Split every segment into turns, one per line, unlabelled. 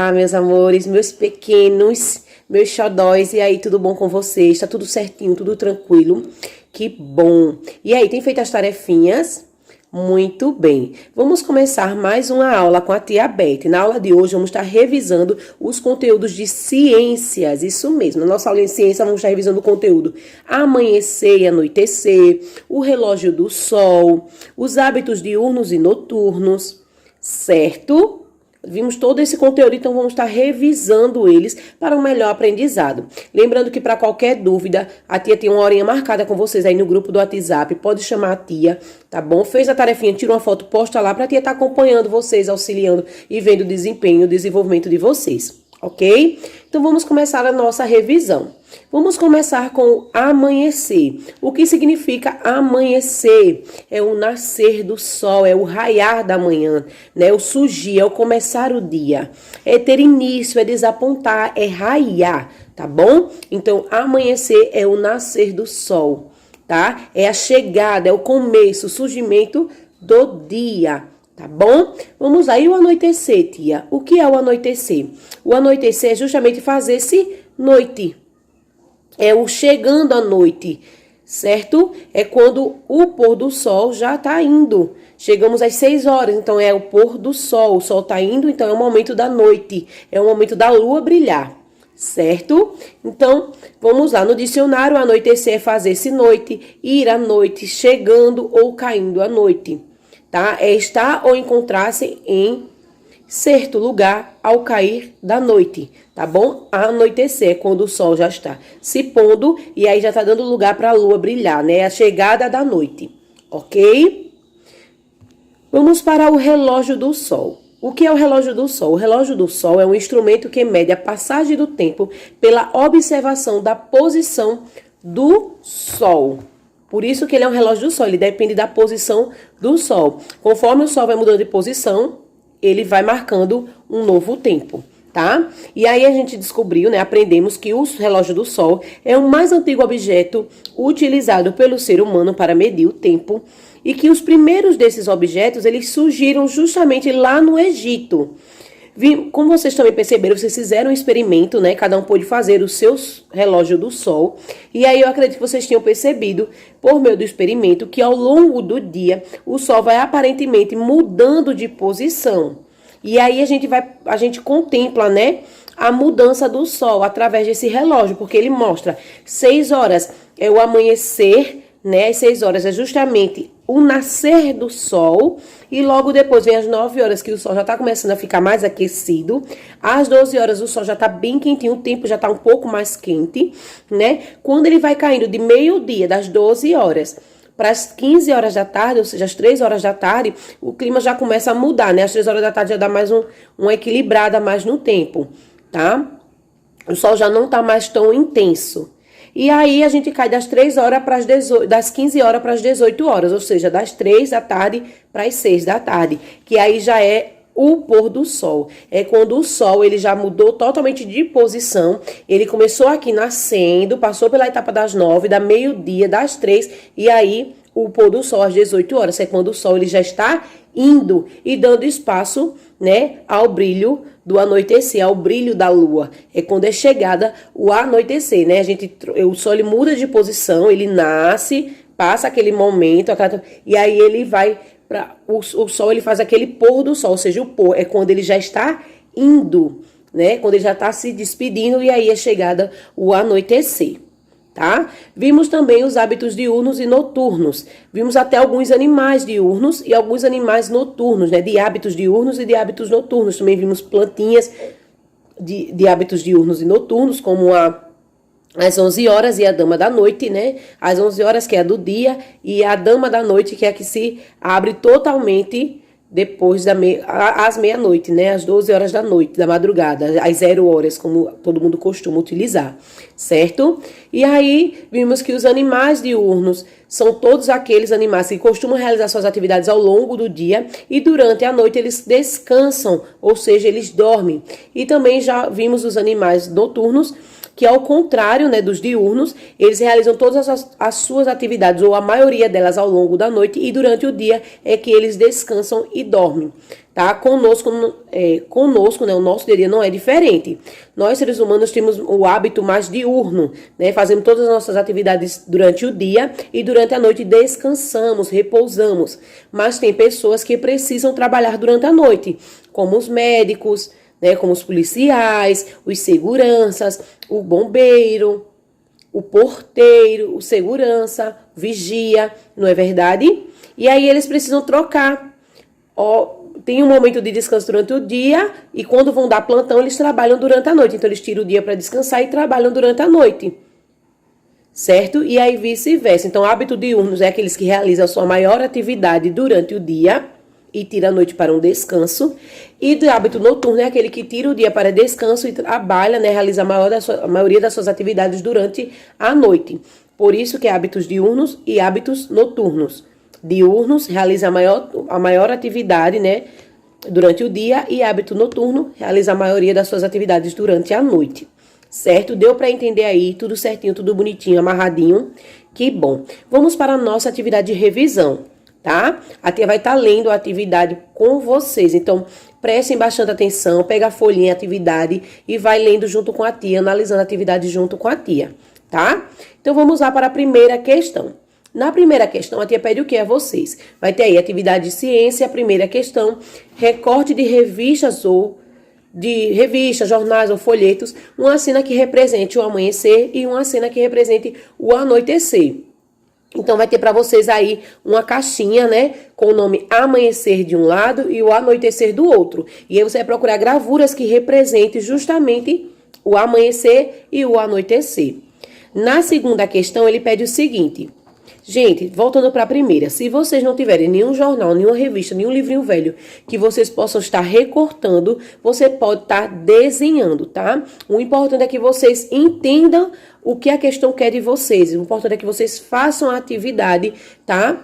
Olá, meus amores, meus pequenos, meus xodóis, e aí, tudo bom com vocês? Tá tudo certinho, tudo tranquilo? Que bom! E aí, tem feito as tarefinhas? Muito bem. Vamos começar mais uma aula com a tia Beth. Na aula de hoje, vamos estar revisando os conteúdos de ciências, isso mesmo. Na nossa aula de ciência, vamos estar revisando o conteúdo amanhecer e anoitecer, o relógio do sol, os hábitos diurnos e noturnos, certo? Vimos todo esse conteúdo, então vamos estar revisando eles para um melhor aprendizado. Lembrando que para qualquer dúvida, a tia tem uma horinha marcada com vocês aí no grupo do WhatsApp. Pode chamar a tia, tá bom? Fez a tarefinha, tira uma foto, posta lá para a tia estar acompanhando vocês, auxiliando e vendo o desempenho, o desenvolvimento de vocês, ok? Então vamos começar a nossa revisão. Vamos começar com o amanhecer. O que significa amanhecer? É o nascer do sol, é o raiar da manhã, né? O surgir, é o começar o dia. É ter início, é desapontar, é raiar, tá bom? Então, amanhecer é o nascer do sol, tá? É a chegada, é o começo, o surgimento do dia. Tá bom? Vamos lá. E o anoitecer, tia? O que é o anoitecer? O anoitecer é justamente fazer-se noite. É o chegando à noite, certo? É quando o pôr do sol já tá indo. Chegamos às 6 horas, então é o pôr do sol. O sol tá indo, então é o momento da noite. É o momento da lua brilhar, certo? Então, vamos lá. No dicionário, anoitecer é fazer-se noite, ir à noite, chegando ou caindo à noite. Tá? É estar ou encontrar-se em certo lugar ao cair da noite, tá bom? Anoitecer é quando o sol já está se pondo e aí já está dando lugar para a lua brilhar, né? A chegada da noite, ok? Vamos para o relógio do sol. O que é o relógio do sol? O relógio do sol é um instrumento que mede a passagem do tempo pela observação da posição do sol. Por isso que ele é um relógio do sol, ele depende da posição do sol. Conforme o sol vai mudando de posição, ele vai marcando um novo tempo, tá? E aí a gente descobriu, né, aprendemos que o relógio do sol é o mais antigo objeto utilizado pelo ser humano para medir o tempo e que os primeiros desses objetos, eles surgiram justamente lá no Egito. Como vocês também perceberam, vocês fizeram um experimento, né? Cada um pôde fazer o seu relógio do sol. E aí eu acredito que vocês tinham percebido, por meio do experimento, que ao longo do dia, o sol vai aparentemente mudando de posição. E aí a gente contempla, né, a mudança do sol através desse relógio, porque ele mostra 6 horas é o amanhecer, né? Às 6 horas é justamente o nascer do sol e logo depois vem às 9 horas que o sol já está começando a ficar mais aquecido. Às 12 horas o sol já está bem quentinho, o tempo já está um pouco mais quente, né? Quando ele vai caindo de meio-dia, das 12 horas para as 15 horas da tarde, ou seja, às 3 horas da tarde, o clima já começa a mudar, né? Às 3 horas da tarde já dá mais uma equilibrada mais no tempo, tá? O sol já não está mais tão intenso. E aí a gente cai das 3 horas para as 18, das 15 horas para as 18 horas, ou seja, das 3 da tarde para as 6 da tarde, que aí já é o pôr do sol. É quando o sol ele já mudou totalmente de posição, ele começou aqui nascendo, passou pela etapa das 9, da meio-dia, das 3, e aí o pôr do sol às 18 horas, é quando o sol ele já está indo e dando espaço, né, ao brilho do anoitecer, ao brilho da lua. É quando é chegada o anoitecer, né? O sol ele muda de posição, ele nasce, passa aquele momento, e aí ele vai para o sol, ele faz aquele pôr do sol, ou seja, o pôr é quando ele já está indo, né? Quando ele já está se despedindo e aí é chegada o anoitecer. Tá? Vimos também os hábitos diurnos e noturnos. Vimos até alguns animais diurnos e alguns animais noturnos, né? De hábitos diurnos e de hábitos noturnos. Também vimos plantinhas de hábitos diurnos e noturnos, como as 11 horas e a dama da noite, né? As 11 horas, que é a do dia, e a dama da noite, que é a que se abre totalmente depois às meia-noite, né? Às 12 horas da noite, da madrugada, às 0 horas, como todo mundo costuma utilizar, certo? E aí, vimos que os animais diurnos são todos aqueles animais que costumam realizar suas atividades ao longo do dia e durante a noite eles descansam, ou seja, eles dormem. E também já vimos os animais noturnos, que ao contrário, né, dos diurnos, eles realizam todas as suas atividades, ou a maioria delas ao longo da noite, e durante o dia é que eles descansam e dormem. Tá? Conosco, né, o nosso dia não é diferente. Nós, seres humanos, temos o hábito mais diurno, né? Fazemos todas as nossas atividades durante o dia e durante a noite descansamos, repousamos. Mas tem pessoas que precisam trabalhar durante a noite, como os médicos, né, como os policiais, os seguranças, o bombeiro, o porteiro, o segurança, vigia, não é verdade? E aí eles precisam trocar. Tem um momento de descanso durante o dia e quando vão dar plantão, eles trabalham durante a noite. Então, eles tiram o dia para descansar e trabalham durante a noite. Certo? E aí, vice-versa. Então, hábito diurnos é aqueles que realizam a sua maior atividade durante o dia e tira a noite para um descanso. E do hábito noturno é aquele que tira o dia para descanso e trabalha, né? Realiza a maioria das suas atividades durante a noite. Por isso que é hábitos diurnos e hábitos noturnos. Diurnos realiza a maior atividade, né, durante o dia, e hábito noturno realiza a maioria das suas atividades durante a noite. Certo? Deu para entender aí, tudo certinho, tudo bonitinho, amarradinho? Que bom. Vamos para a nossa atividade de revisão, tá? A tia vai estar lendo a atividade com vocês, então prestem bastante atenção, pega a folhinha, a atividade e vai lendo junto com a tia, analisando a atividade junto com a tia, tá? Então vamos lá para a primeira questão. Na primeira questão, a tia pede o que a vocês? Vai ter aí atividade de ciência, a primeira questão, recorte de revistas jornais ou folhetos, uma cena que represente o amanhecer e uma cena que represente o anoitecer. Então, vai ter para vocês aí uma caixinha, né, com o nome amanhecer de um lado e o anoitecer do outro. E aí você vai procurar gravuras que representem justamente o amanhecer e o anoitecer. Na segunda questão, ele pede o seguinte... Gente, voltando para a primeira, se vocês não tiverem nenhum jornal, nenhuma revista, nenhum livrinho velho que vocês possam estar recortando, você pode estar desenhando, tá? O importante é que vocês entendam o que a questão quer de vocês. O importante é que vocês façam a atividade, tá?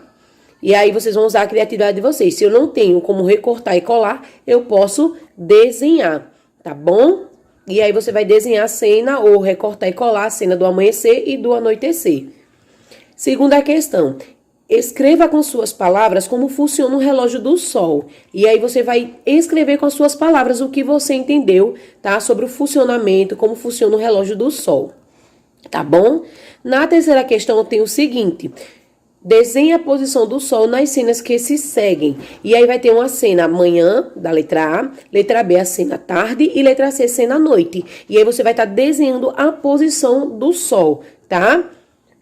E aí vocês vão usar a criatividade de vocês. Se eu não tenho como recortar e colar, eu posso desenhar, tá bom? E aí você vai desenhar a cena ou recortar e colar a cena do amanhecer e do anoitecer. Segunda questão, escreva com suas palavras como funciona o relógio do sol. E aí você vai escrever com as suas palavras o que você entendeu, tá? Sobre o funcionamento, como funciona o relógio do sol. Tá bom? Na terceira questão tem o seguinte, desenhe a posição do sol nas cenas que se seguem. E aí vai ter uma cena manhã, da letra A, letra B, a cena tarde e letra C, cena noite. E aí você vai estar desenhando a posição do sol, tá?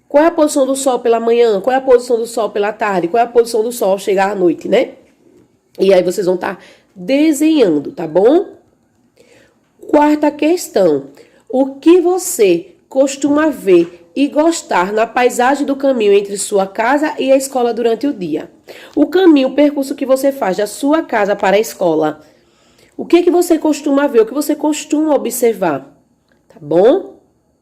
Qual é a posição do sol pela manhã? Qual é a posição do sol pela tarde? Qual é a posição do sol ao chegar à noite, né? E aí vocês vão estar desenhando, tá bom? Quarta questão. O que você costuma ver e gostar na paisagem do caminho entre sua casa e a escola durante o dia? O caminho, o percurso que você faz da sua casa para a escola. O que que você costuma ver? O que você costuma observar? Tá bom?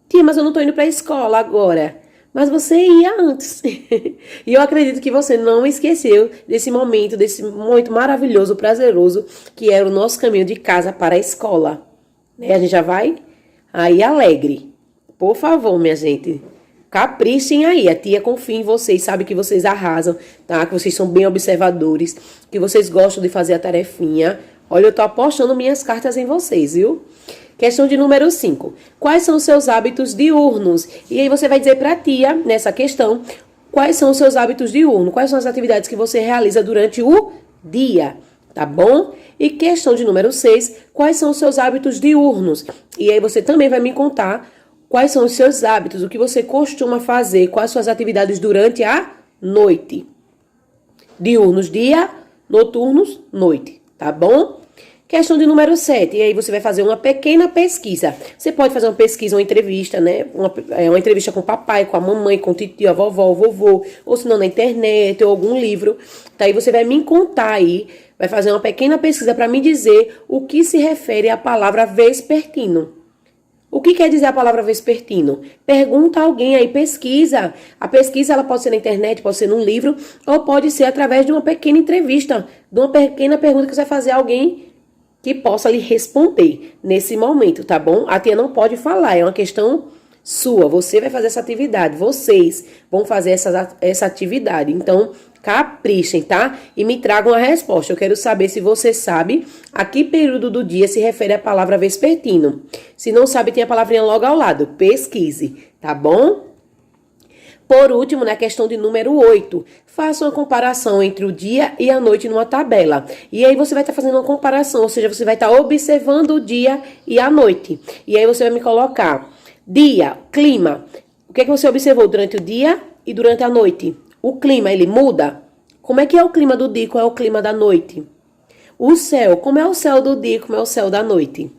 Tia, mas eu não tô indo para a escola agora. Mas você ia antes. E eu acredito que você não esqueceu desse momento maravilhoso, prazeroso, que era o nosso caminho de casa para a escola. Né? A gente já vai aí alegre. Por favor, minha gente, caprichem aí. A tia confia em vocês, sabe que vocês arrasam, tá? Que vocês são bem observadores, que vocês gostam de fazer a tarefinha. Olha, eu tô apostando minhas cartas em vocês, viu? Questão de número 5. Quais são os seus hábitos diurnos? E aí você vai dizer para a tia, nessa questão, quais são os seus hábitos diurnos? Quais são as atividades que você realiza durante o dia? Tá bom? E questão de número 6. Quais são os seus hábitos diurnos? E aí você também vai me contar quais são os seus hábitos, o que você costuma fazer, quais são as atividades durante a noite. Diurnos, dia, noturnos, noite. Tá bom? Questão de número 7, e aí você vai fazer uma pequena pesquisa. Você pode fazer uma pesquisa, uma entrevista, né? Uma entrevista com o papai, com a mamãe, com o tio, a vovó, o vovô, ou se não na internet, ou algum livro. Tá? Aí você vai me contar aí, vai fazer uma pequena pesquisa para me dizer o que se refere à palavra vespertino. O que quer dizer a palavra vespertino? Pergunta a alguém aí, pesquisa. A pesquisa ela pode ser na internet, pode ser num livro, ou pode ser através de uma pequena entrevista, de uma pequena pergunta que você vai fazer a alguém que possa lhe responder nesse momento, tá bom? A tia não pode falar, é uma questão sua. Você vai fazer essa atividade, vocês vão fazer essa atividade. Então, caprichem, tá? E me tragam a resposta. Eu quero saber se você sabe a que período do dia se refere a palavra vespertino. Se não sabe, tem a palavrinha logo ao lado. Pesquise, tá bom? Por último, na questão de número 8, faça uma comparação entre o dia e a noite numa tabela. E aí você vai estar fazendo uma comparação, ou seja, você vai estar observando o dia e a noite. E aí você vai me colocar dia, clima. O que é que você observou durante o dia e durante a noite? O clima, ele muda? Como é que é o clima do dia e qual é o clima da noite? O céu, como é o céu do dia e como é o céu da noite?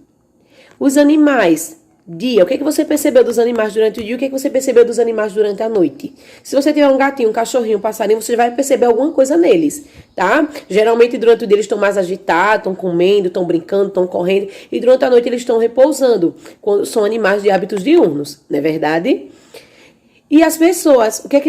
Os animais. Dia, o que é que você percebeu dos animais durante o dia? O que é que você percebeu dos animais durante a noite? Se você tiver um gatinho, um cachorrinho, um passarinho, você vai perceber alguma coisa neles, tá? Geralmente durante o dia eles estão mais agitados, estão comendo, estão brincando, estão correndo. E durante a noite eles estão repousando, quando são animais de hábitos diurnos, não é verdade? E as pessoas, o que é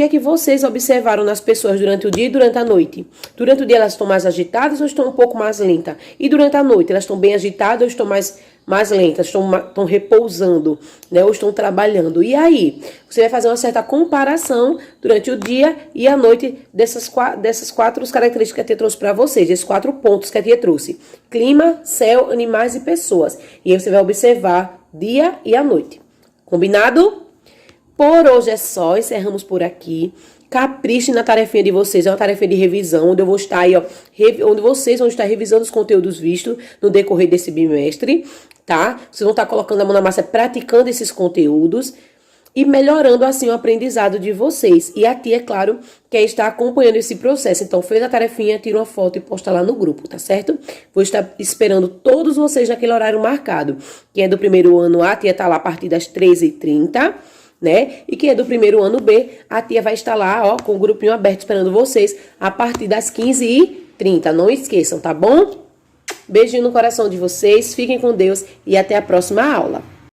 que vocês observaram nas pessoas durante o dia e durante a noite? Durante o dia elas estão mais agitadas ou estão um pouco mais lentas? E durante a noite elas estão bem agitadas ou estão mais lentas? Estão repousando, né? Ou estão trabalhando? E aí, você vai fazer uma certa comparação durante o dia e a noite dessas quatro características que a tia trouxe para vocês, desses 4 pontos que a tia trouxe. Clima, céu, animais e pessoas. E aí você vai observar dia e a noite. Combinado? Por hoje é só, encerramos por aqui. Caprichem na tarefinha de vocês, é uma tarefa de revisão, onde eu vou estar aí, ó, onde vocês vão estar revisando os conteúdos vistos no decorrer desse bimestre, tá? Vocês vão estar colocando a mão na massa, praticando esses conteúdos e melhorando assim o aprendizado de vocês. E a tia, é claro, quer estar acompanhando esse processo. Então, fez a tarefinha, tira uma foto e posta lá no grupo, tá certo? Vou estar esperando todos vocês naquele horário marcado. Quem é do primeiro ano A, a tia tá lá a partir das 13h30. Né? E quem é do primeiro ano B, a tia vai estar lá, ó, com o grupinho aberto esperando vocês a partir das 15h30. Não esqueçam, tá bom? Beijinho no coração de vocês, fiquem com Deus e até a próxima aula.